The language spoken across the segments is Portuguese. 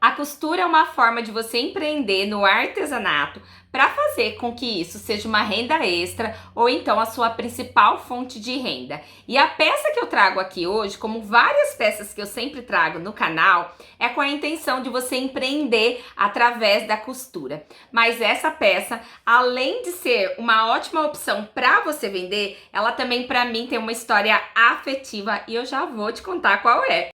A costura é uma forma de você empreender no artesanato para fazer com que isso seja uma renda extra ou então a sua principal fonte de renda. E a peça que eu trago aqui hoje, como várias peças que eu sempre trago no canal, é com a intenção de você empreender através da costura. Mas essa peça, além de ser uma ótima opção para você vender, ela também para mim tem uma história afetiva e eu já vou te contar qual é.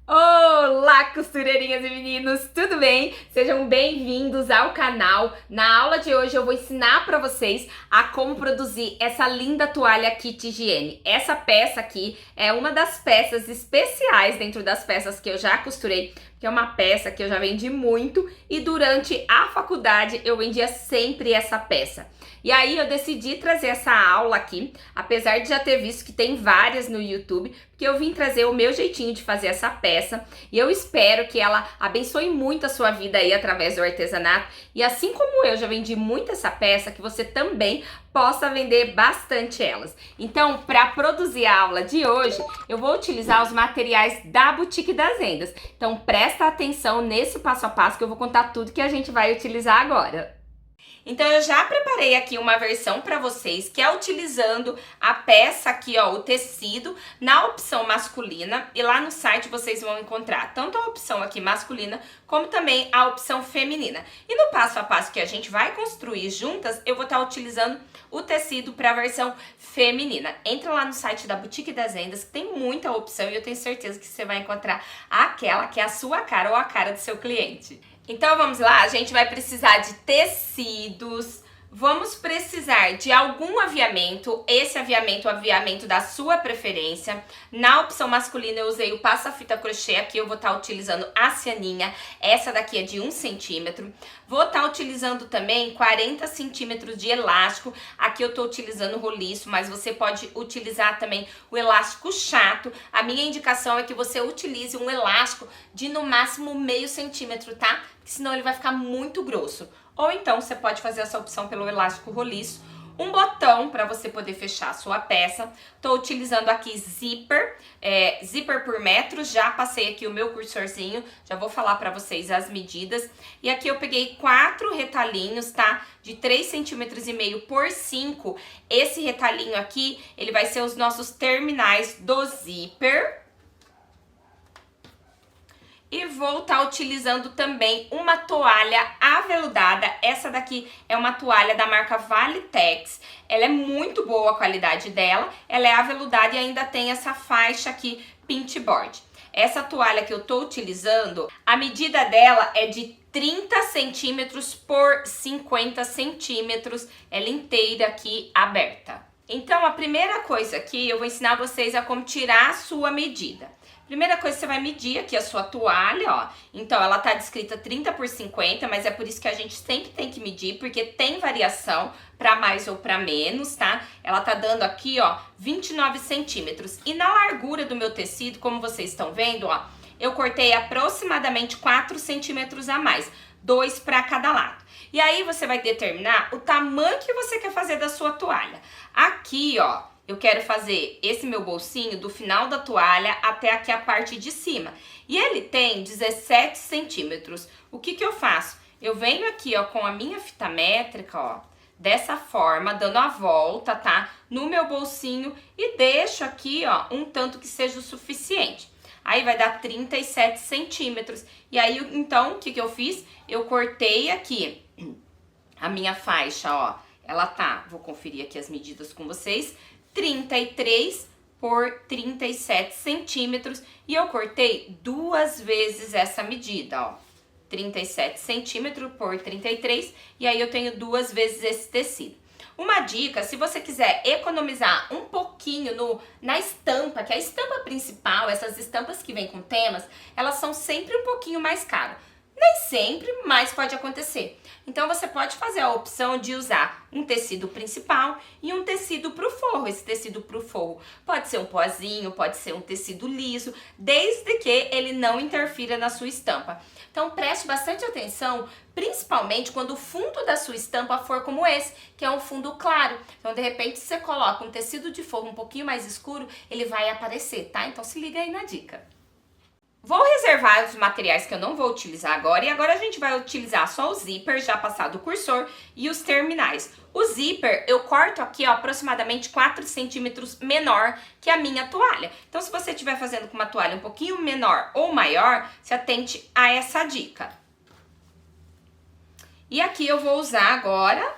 Olá, costureirinhas e meninos, tudo bem? Sejam bem-vindos ao canal. Na aula de hoje eu vou ensinar para vocês a como produzir essa linda toalha kit higiene. Essa peça aqui é uma das peças especiais dentro das peças que eu já costurei, que é uma peça que eu já vendi muito e durante a faculdade eu vendia sempre essa peça. E aí eu decidi trazer essa aula aqui, apesar de já ter visto que tem várias no YouTube, porque eu vim trazer o meu jeitinho de fazer essa peça e eu espero que ela abençoe muito a sua vida aí através do artesanato. E assim como eu já vendi muito essa peça, que você também possa vender bastante elas. Então, para produzir a aula de hoje, eu vou utilizar os materiais da Boutique das Rendas. Então, presta atenção nesse passo a passo que eu vou contar tudo que a gente vai utilizar agora. Então eu já preparei aqui uma versão para vocês que é utilizando a peça aqui, ó, o tecido na opção masculina, e lá no site vocês vão encontrar tanto a opção aqui masculina como também a opção feminina. E no passo a passo que a gente vai construir juntas, eu vou estar utilizando o tecido para a versão feminina. Entra lá no site da Boutique das Rendas que tem muita opção e eu tenho certeza que você vai encontrar aquela que é a sua cara ou a cara do seu cliente. Então vamos lá, a gente vai precisar de tecidos, vamos precisar de algum aviamento, esse aviamento, o aviamento da sua preferência. Na opção masculina eu usei o passa-fita crochê, aqui eu vou estar utilizando a cianinha, essa daqui é de 1 centímetro. Vou estar utilizando também 40 centímetros de elástico, aqui eu estou utilizando roliço, mas você pode utilizar também o elástico chato. A minha indicação é que você utilize um elástico de no máximo meio centímetro, tá? Porque senão ele vai ficar muito grosso. Ou então você pode fazer essa opção pelo elástico roliço. Um botão para você poder fechar a sua peça. Tô utilizando aqui zíper, zíper por metro. Já passei aqui o meu cursorzinho, já vou falar para vocês as medidas. E aqui eu peguei 4 retalhinhos, tá? De 3,5 centímetros por 5. Esse retalhinho aqui, ele vai ser os nossos terminais do zíper. E vou estar utilizando também uma toalha aveludada. Essa daqui é uma toalha da marca Valitex. Ela é muito boa a qualidade dela. Ela é aveludada e ainda tem essa faixa aqui, pintboard. Essa toalha que eu tô utilizando, a medida dela é de 30 centímetros por 50 centímetros. Ela inteira aqui aberta. Então, a primeira coisa aqui, eu vou ensinar vocês a como tirar a sua medida. Primeira coisa, você vai medir aqui a sua toalha, ó. Então, ela tá descrita 30 por 50, mas é por isso que a gente sempre tem que medir, porque tem variação para mais ou para menos, tá? Ela tá dando aqui, ó, 29 centímetros. E na largura do meu tecido, como vocês estão vendo, ó, eu cortei aproximadamente 4 centímetros a mais, 2 para cada lado. E aí, você vai determinar o tamanho que você quer fazer da sua toalha. Aqui, ó, eu quero fazer esse meu bolsinho do final da toalha até aqui a parte de cima. E ele tem 17 centímetros. O que que eu faço? Eu venho aqui, ó, com a minha fita métrica, ó, dessa forma, dando a volta, tá? No meu bolsinho e deixo aqui, ó, um tanto que seja o suficiente. Aí vai dar 37 centímetros. E aí, então, o que que eu fiz? Eu cortei aqui a minha faixa, ó. Ela tá, vou conferir aqui as medidas com vocês, 33 por 37 centímetros. E eu cortei 2 vezes essa medida, ó. 37 centímetros por 33. E aí eu tenho 2 vezes esse tecido. Uma dica, se você quiser economizar um pouquinho na estampa, que é a estampa principal, essas estampas que vêm com temas, elas são sempre um pouquinho mais caras. Nem sempre, mas pode acontecer. Então você pode fazer a opção de usar um tecido principal e um tecido para o forro. forro, esse tecido pro forro pode ser um pozinho, pode ser um tecido liso, desde que ele não interfira na sua estampa. Então preste bastante atenção, principalmente quando o fundo da sua estampa for como esse, que é um fundo claro. Então de repente você coloca um tecido de forro um pouquinho mais escuro, ele vai aparecer, tá? Então se liga aí na dica. Vou reservar os materiais que eu não vou utilizar agora, e agora a gente vai utilizar só o zíper já passado o cursor e os terminais. O zíper eu corto aqui, ó, aproximadamente 4 centímetros menor que a minha toalha. Então se você estiver fazendo com uma toalha um pouquinho menor ou maior, se atente a essa dica. E aqui eu vou usar agora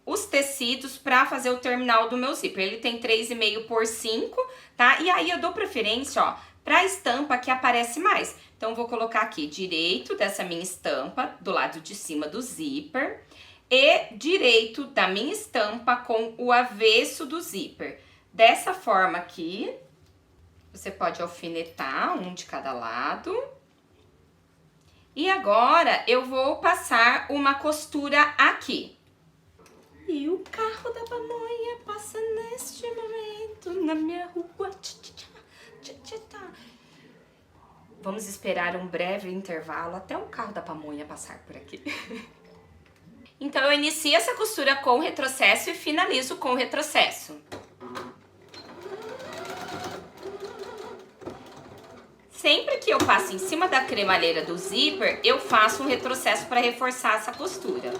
os tecidos para fazer o terminal do meu zíper. Ele tem 3,5 por 5, tá? E aí eu dou preferência, ó, para a estampa que aparece mais. Então, vou colocar aqui direito dessa minha estampa, do lado de cima do zíper, e direito da minha estampa com o avesso do zíper. Dessa forma aqui, você pode alfinetar um de cada lado. E agora, eu vou passar uma costura aqui. E o carro da pamonha passa neste momento na minha rua. Vamos esperar um breve intervalo até o carro da pamonha passar por aqui. Então eu inicio essa costura com retrocesso e finalizo com retrocesso. Sempre que eu passo em cima da cremalheira do zíper, eu faço um retrocesso para reforçar essa costura.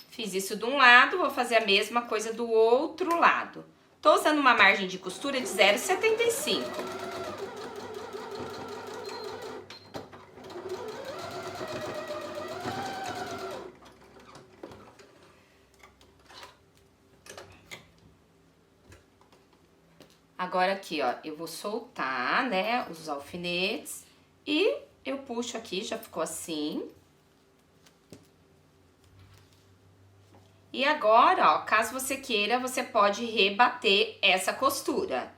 Fiz isso de um lado, vou fazer a mesma coisa do outro lado. Tô usando uma margem de costura de 0,75. Agora aqui, ó, eu vou soltar, né, os alfinetes e eu puxo aqui, já ficou assim. E agora, ó, caso você queira, você pode rebater essa costura.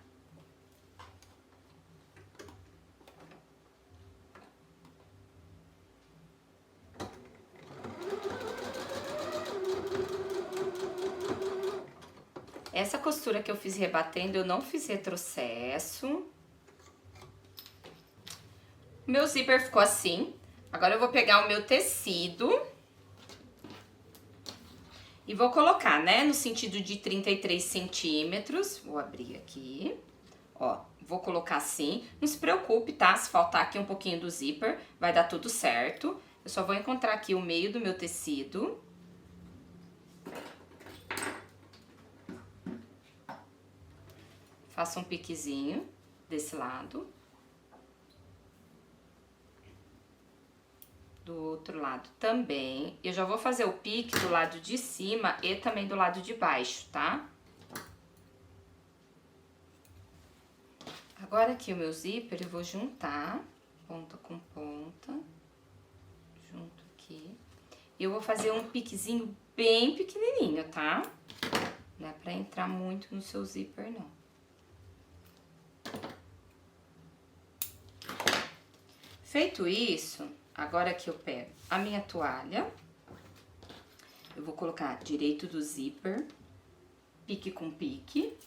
Essa costura que eu fiz rebatendo, eu não fiz retrocesso. Meu zíper ficou assim. Agora eu vou pegar o meu tecido e vou colocar, né, no sentido de 33 centímetros. Vou abrir aqui, ó, vou colocar assim. Não se preocupe, tá? Se faltar aqui um pouquinho do zíper, vai dar tudo certo. Eu só vou encontrar aqui o meio do meu tecido. Faço um piquezinho desse lado. Do outro lado também. Eu já vou fazer o pique do lado de cima e também do lado de baixo, tá? Agora aqui o meu zíper eu vou juntar ponta com ponta. Junto aqui. E eu vou fazer um piquezinho bem pequenininho, tá? Não é pra entrar muito no seu zíper, não. Feito isso, agora que eu pego a minha toalha, eu vou colocar direito do zíper, pique com pique.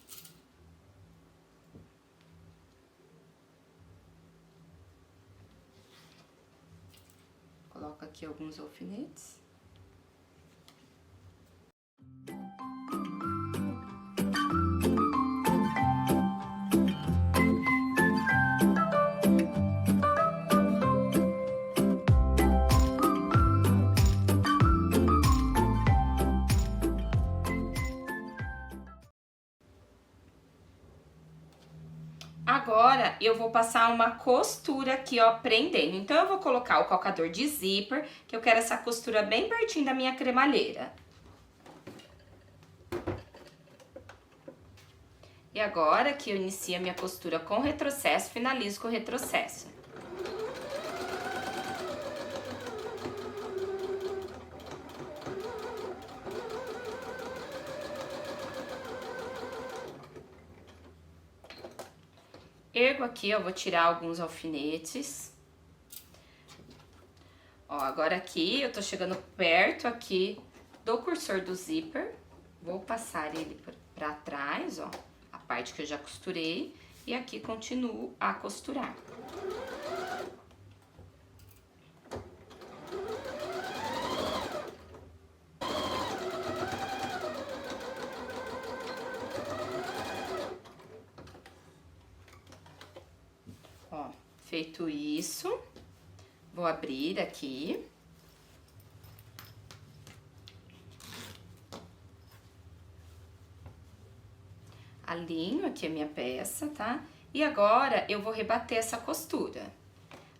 Coloco aqui alguns alfinetes. Agora, eu vou passar uma costura aqui, ó, prendendo. Então, eu vou colocar o calcador de zíper, que eu quero essa costura bem pertinho da minha cremalheira. E agora que eu inicio a minha costura com retrocesso, finalizo com retrocesso. Ergo aqui, eu vou tirar alguns alfinetes. Ó, agora aqui eu tô chegando perto aqui do cursor do zíper, vou passar ele pra trás, ó, a parte que eu já costurei, e aqui continuo a costurar. Ó, feito isso, vou abrir aqui. Alinho aqui a minha peça, tá? E agora eu vou rebater essa costura.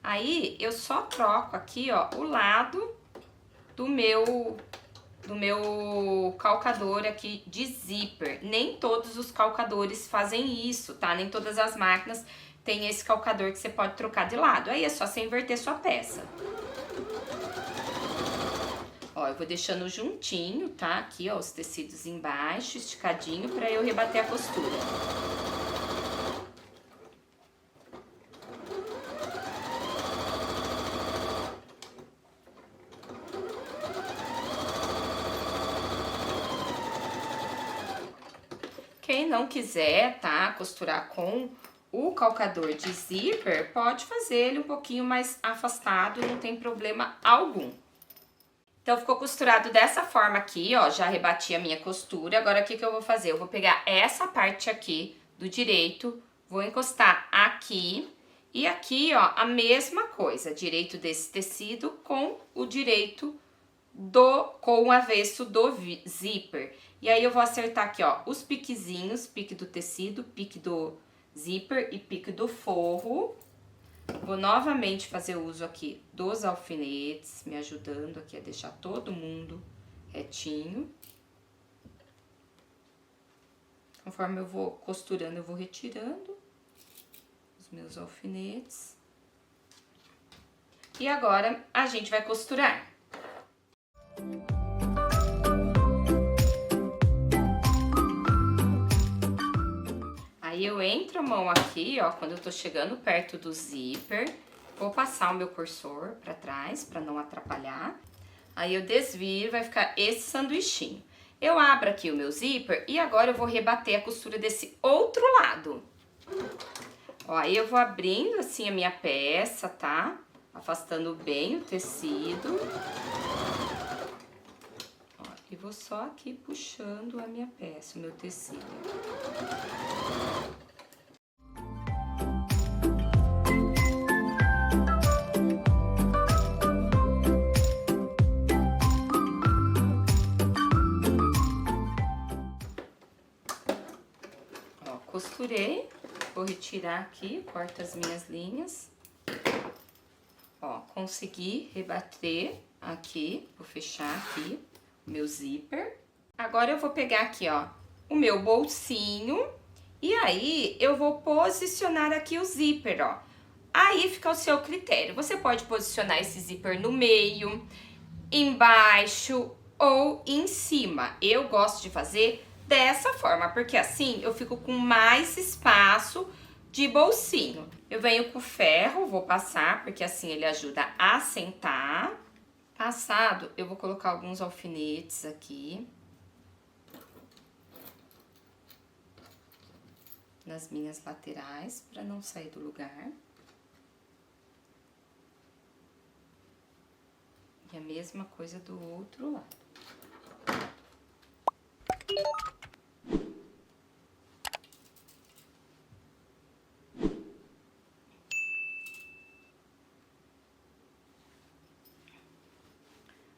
Aí eu só troco aqui, ó, o lado do meu calcador aqui de zíper. Nem todos os calcadores fazem isso, tá? Nem todas as máquinas têm esse calcador que você pode trocar de lado. Aí é só você inverter sua peça. Ó, eu vou deixando juntinho, tá? Aqui, ó, os tecidos embaixo, esticadinho, pra eu rebater a costura. Quem não quiser, tá, costurar com o calcador de zíper, pode fazer ele um pouquinho mais afastado, não tem problema algum. Então, ficou costurado dessa forma aqui, ó, já rebati a minha costura. Agora, o que que eu vou fazer? Eu vou pegar essa parte aqui do direito, vou encostar aqui e aqui, ó, a mesma coisa, direito desse tecido com o direito com o avesso do zíper. E aí, eu vou acertar aqui, ó, os piquezinhos, pique do tecido, pique do zíper e pique do forro. Vou novamente fazer uso aqui dos alfinetes, me ajudando aqui a deixar todo mundo retinho. Conforme eu vou costurando, eu vou retirando os meus alfinetes. E agora, a gente vai costurar. Aí eu entro a mão aqui, ó, quando eu tô chegando perto do zíper, vou passar o meu cursor pra trás, pra não atrapalhar. Aí eu desvio, vai ficar esse sanduichinho. Eu abro aqui o meu zíper e agora eu vou rebater a costura desse outro lado. Ó, aí eu vou abrindo assim a minha peça, tá? Afastando bem o tecido. Ó, e vou só aqui puxando a minha peça, o meu tecido. Costurei, vou retirar aqui, corto as minhas linhas. Ó, consegui rebater aqui, vou fechar aqui o meu zíper. Agora eu vou pegar aqui, ó, o meu bolsinho e aí eu vou posicionar aqui o zíper, ó. Aí fica ao seu critério. Você pode posicionar esse zíper no meio, embaixo ou em cima. Eu gosto de fazer dessa forma, porque assim eu fico com mais espaço de bolsinho. Eu venho com ferro, vou passar, porque assim ele ajuda a sentar. Passado, eu vou colocar alguns alfinetes aqui. Nas minhas laterais, para não sair do lugar. E a mesma coisa do outro lado.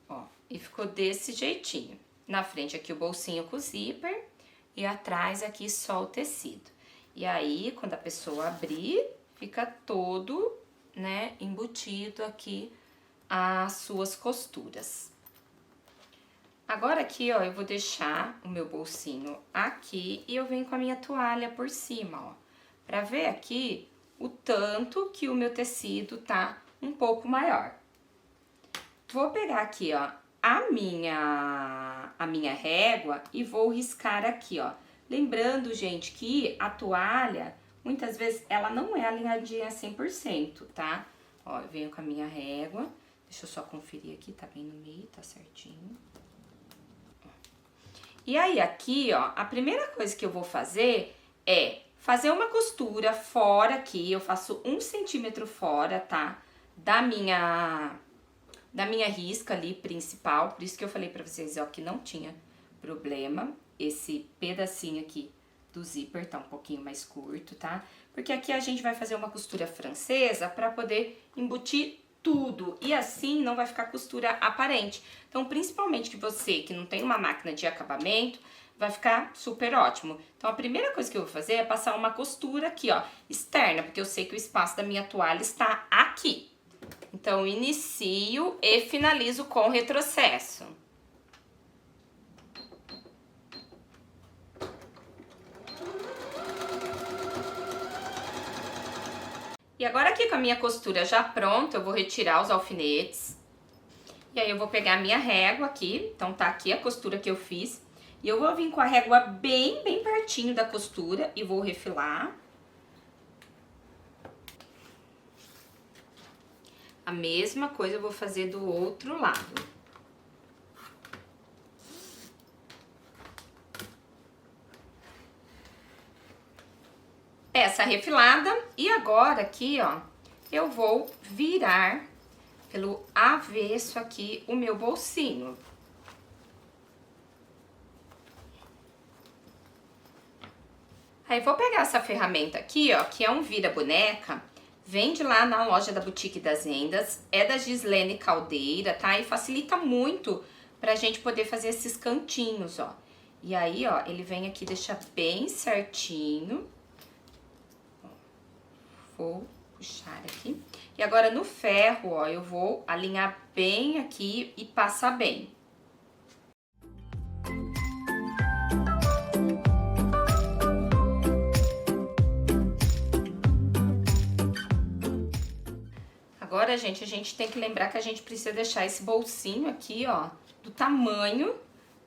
Ó, e ficou desse jeitinho. Na frente aqui o bolsinho com o zíper e atrás aqui só o tecido. E aí, quando a pessoa abrir, fica todo, né, embutido aqui as suas costuras. Agora aqui, ó, eu vou deixar o meu bolsinho aqui e eu venho com a minha toalha por cima, ó. Pra ver aqui o tanto que o meu tecido tá um pouco maior. Vou pegar aqui, ó, a minha régua e vou riscar aqui, ó. Lembrando, gente, que a toalha, muitas vezes, ela não é alinhadinha 100%, tá? Ó, eu venho com a minha régua, deixa eu só conferir aqui, tá bem no meio, tá certinho. E aí aqui, ó, a primeira coisa que eu vou fazer é fazer uma costura fora aqui, eu faço 1 centímetro fora, tá? Da minha risca ali principal, por isso que eu falei pra vocês, ó, que não tinha problema. Esse pedacinho aqui do zíper tá um pouquinho mais curto, tá? Porque aqui a gente vai fazer uma costura francesa pra poder embutir tudo, e assim não vai ficar costura aparente. Então, principalmente que você que não tem uma máquina de acabamento, vai ficar super ótimo. Então, a primeira coisa que eu vou fazer é passar uma costura aqui, ó, externa, porque eu sei que o espaço da minha toalha está aqui. Então, inicio e finalizo com retrocesso. E agora aqui com a minha costura já pronta, eu vou retirar os alfinetes. E aí eu vou pegar a minha régua aqui, então tá aqui a costura que eu fiz. E eu vou vir com a régua bem pertinho da costura e vou refilar. A mesma coisa eu vou fazer do outro lado. Essa refilada, e agora aqui, ó, eu vou virar pelo avesso aqui o meu bolsinho. Aí vou pegar essa ferramenta aqui, ó, que é um vira-boneca, vende lá na loja da Boutique das Vendas, é da Gislene Caldeira, tá? E facilita muito pra gente poder fazer esses cantinhos, ó. E aí, ó, ele vem aqui deixar bem certinho. Vou puxar aqui. E agora no ferro, ó, eu vou alinhar bem aqui e passar bem. Agora, gente, a gente tem que lembrar que a gente precisa deixar esse bolsinho aqui, ó, do tamanho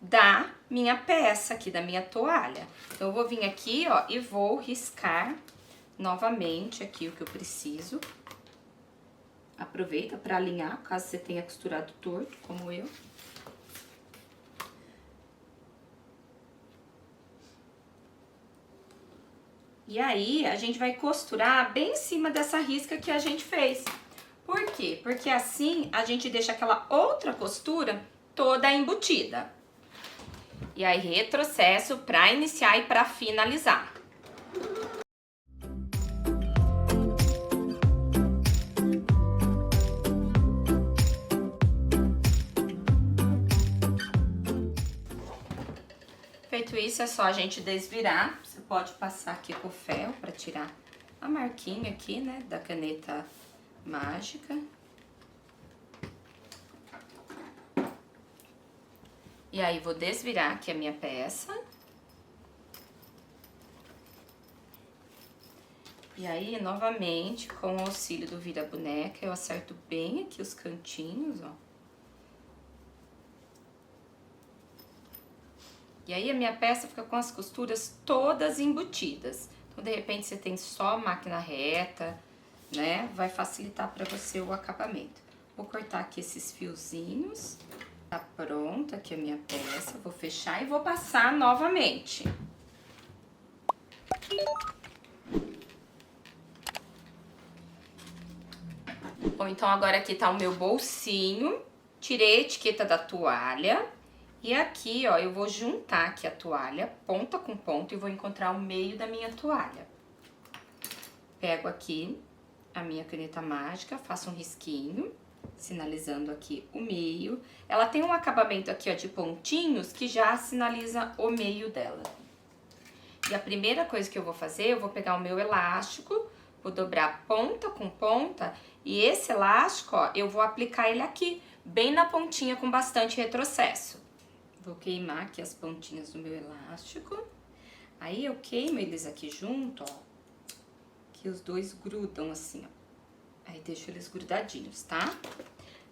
da minha peça aqui, da minha toalha. Então, eu vou vir aqui, ó, e vou riscar novamente aqui o que eu preciso. Aproveita para alinhar, caso você tenha costurado torto, como eu. E aí, a gente vai costurar bem em cima dessa risca que a gente fez. Por quê? Porque assim a gente deixa aquela outra costura toda embutida. E aí, retrocesso para iniciar e para finalizar. Feito isso, é só a gente desvirar. Você pode passar aqui com o ferro para tirar a marquinha aqui, né, da caneta mágica. E aí, vou desvirar aqui a minha peça. E aí, novamente, com o auxílio do vira-boneca, eu acerto bem aqui os cantinhos, ó. E aí, a minha peça fica com as costuras todas embutidas. Então, de repente, você tem só máquina reta, né? Vai facilitar para você o acabamento. Vou cortar aqui esses fiozinhos. Tá pronta aqui a minha peça. Vou fechar e vou passar novamente. Bom, então agora aqui tá o meu bolsinho. Tirei a etiqueta da toalha. E aqui, ó, eu vou juntar aqui a toalha, ponta com ponta, e vou encontrar o meio da minha toalha. Pego aqui a minha caneta mágica, faço um risquinho, sinalizando aqui o meio. Ela tem um acabamento aqui, ó, de pontinhos, que já sinaliza o meio dela. E a primeira coisa que eu vou fazer, eu vou pegar o meu elástico, vou dobrar ponta com ponta, e esse elástico, ó, eu vou aplicar ele aqui, bem na pontinha, com bastante retrocesso. Vou queimar aqui as pontinhas do meu elástico. Aí, eu queimo eles aqui junto, ó. Que os dois grudam assim, ó. Aí, deixo eles grudadinhos, tá?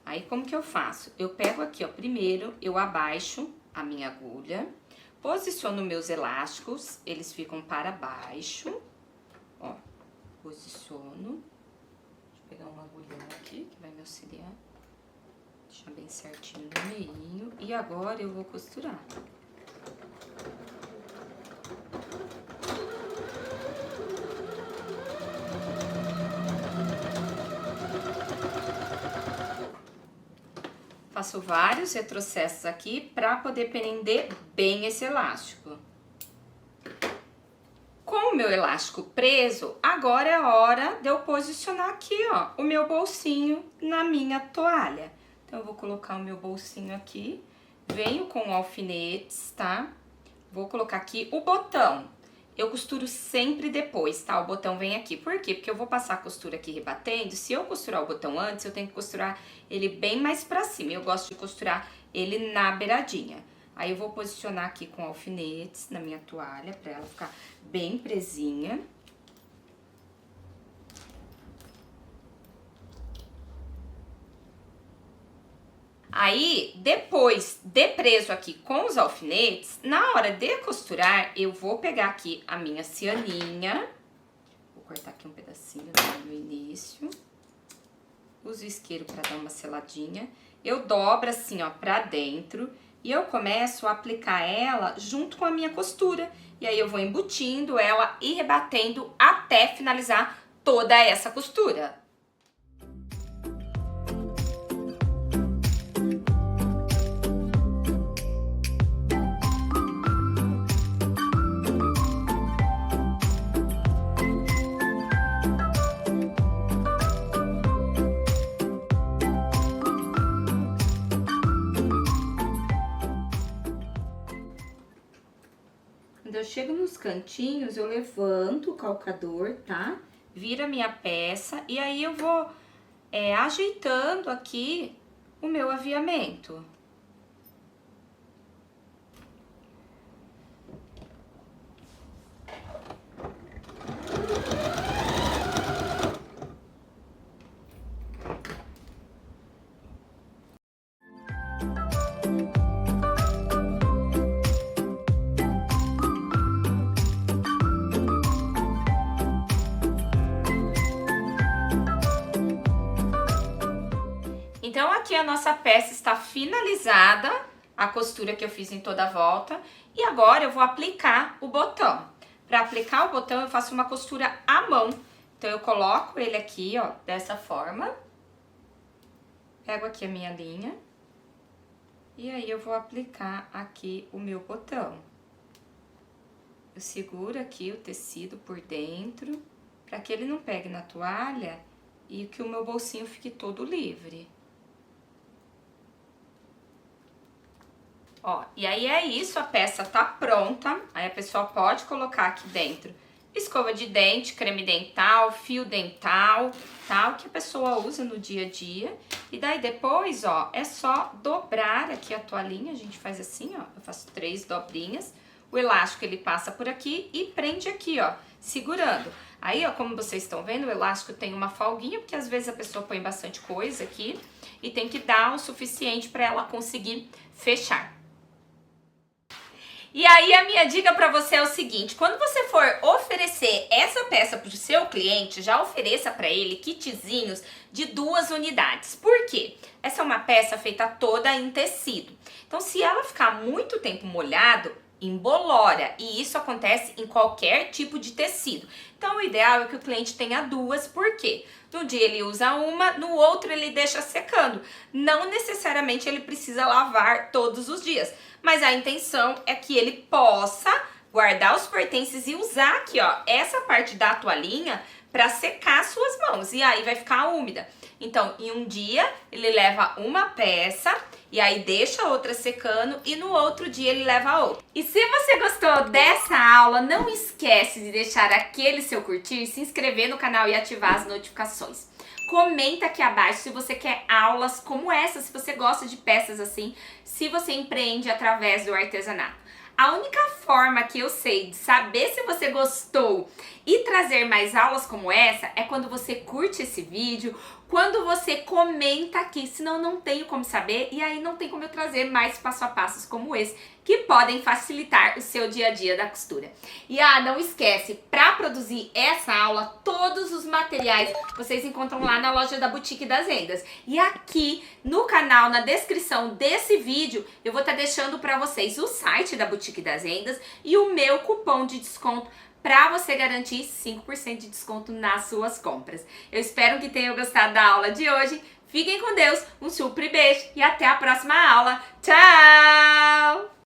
Aí, como que eu faço? Eu pego aqui, ó, primeiro eu abaixo a minha agulha, posiciono meus elásticos, eles ficam para baixo, ó. Posiciono. Deixa eu pegar uma agulha aqui, que vai me auxiliar. Deixar bem certinho no meinho. E agora eu vou costurar. faço vários retrocessos aqui para poder prender bem esse elástico. Com o meu elástico preso, agora é a hora de eu posicionar aqui, ó, o meu bolsinho na minha toalha. Então, eu vou colocar o meu bolsinho aqui, venho com alfinetes, tá? Vou colocar aqui o botão. Eu costuro sempre depois, tá? O botão vem aqui. Por quê? Porque eu vou passar a costura aqui rebatendo. Se eu costurar o botão antes, eu tenho que costurar ele bem mais pra cima. Eu gosto de costurar ele na beiradinha. Aí eu vou posicionar aqui com alfinetes na minha toalha, pra ela ficar bem presinha. Aí, depois de preso aqui com os alfinetes, na hora de costurar, eu vou pegar aqui a minha cianinha. Vou cortar aqui um pedacinho no início. Uso o isqueiro pra dar uma seladinha. Eu dobro assim, ó, pra dentro. E eu começo a aplicar ela junto com a minha costura. E aí eu vou embutindo ela e rebatendo até finalizar toda essa costura. Quando eu chego nos cantinhos, eu levanto o calcador, tá? Vira minha peça e aí eu vou ajeitando aqui o meu aviamento. Então, aqui a nossa peça está finalizada, a costura que eu fiz em toda a volta. E agora eu vou aplicar o botão. Para aplicar o botão, eu faço uma costura à mão. Então, eu coloco ele aqui, ó, dessa forma. Pego aqui a minha linha. E aí, eu vou aplicar aqui o meu botão. Eu seguro aqui o tecido por dentro, para que ele não pegue na toalha e que o meu bolsinho fique todo livre. Ó, e aí é isso, a peça tá pronta. Aí a pessoa pode colocar aqui dentro escova de dente, creme dental, fio dental, tá? O que a pessoa usa no dia a dia. E daí depois, ó, é só dobrar aqui a toalhinha. A gente faz assim, ó, eu faço 3 dobrinhas. O elástico ele passa por aqui e prende aqui, ó, segurando. Aí, ó, como vocês estão vendo, o elástico tem uma folguinha, porque às vezes a pessoa põe bastante coisa aqui e tem que dar o suficiente para ela conseguir fechar. E aí a minha dica para você é o seguinte: quando você for oferecer essa peça para o seu cliente, já ofereça para ele kitzinhos de 2 unidades. Por quê? Essa é uma peça feita toda em tecido. Então, se ela ficar muito tempo molhado, embolora, e isso acontece em qualquer tipo de tecido. Então, o ideal é que o cliente tenha 2, por quê? No dia ele usa uma, no outro ele deixa secando. Não necessariamente ele precisa lavar todos os dias, mas a intenção é que ele possa guardar os pertences e usar aqui, ó, essa parte da toalhinha para secar suas mãos, e aí vai ficar úmida. Então, em um dia, ele leva uma peça e aí deixa a outra secando e no outro dia ele leva a outra. E se você gostou dessa aula, não esquece de deixar aquele seu curtir, se inscrever no canal e ativar as notificações. Comenta aqui abaixo se você quer aulas como essa, se você gosta de peças assim, se você empreende através do artesanato. A única forma que eu sei de saber se você gostou e trazer mais aulas como essa é quando você curte esse vídeo, quando você comenta aqui, senão não tenho como saber e aí não tem como eu trazer mais passo a passos como esse, que podem facilitar o seu dia a dia da costura. E não esquece, para produzir essa aula, todos os materiais vocês encontram lá na loja da Boutique das Rendas. E aqui no canal, na descrição desse vídeo, eu vou estar deixando para vocês o site da Boutique das Rendas e o meu cupom de desconto para você garantir 5% de desconto nas suas compras. Eu espero que tenham gostado da aula de hoje. Fiquem com Deus, um super beijo e até a próxima aula. Tchau!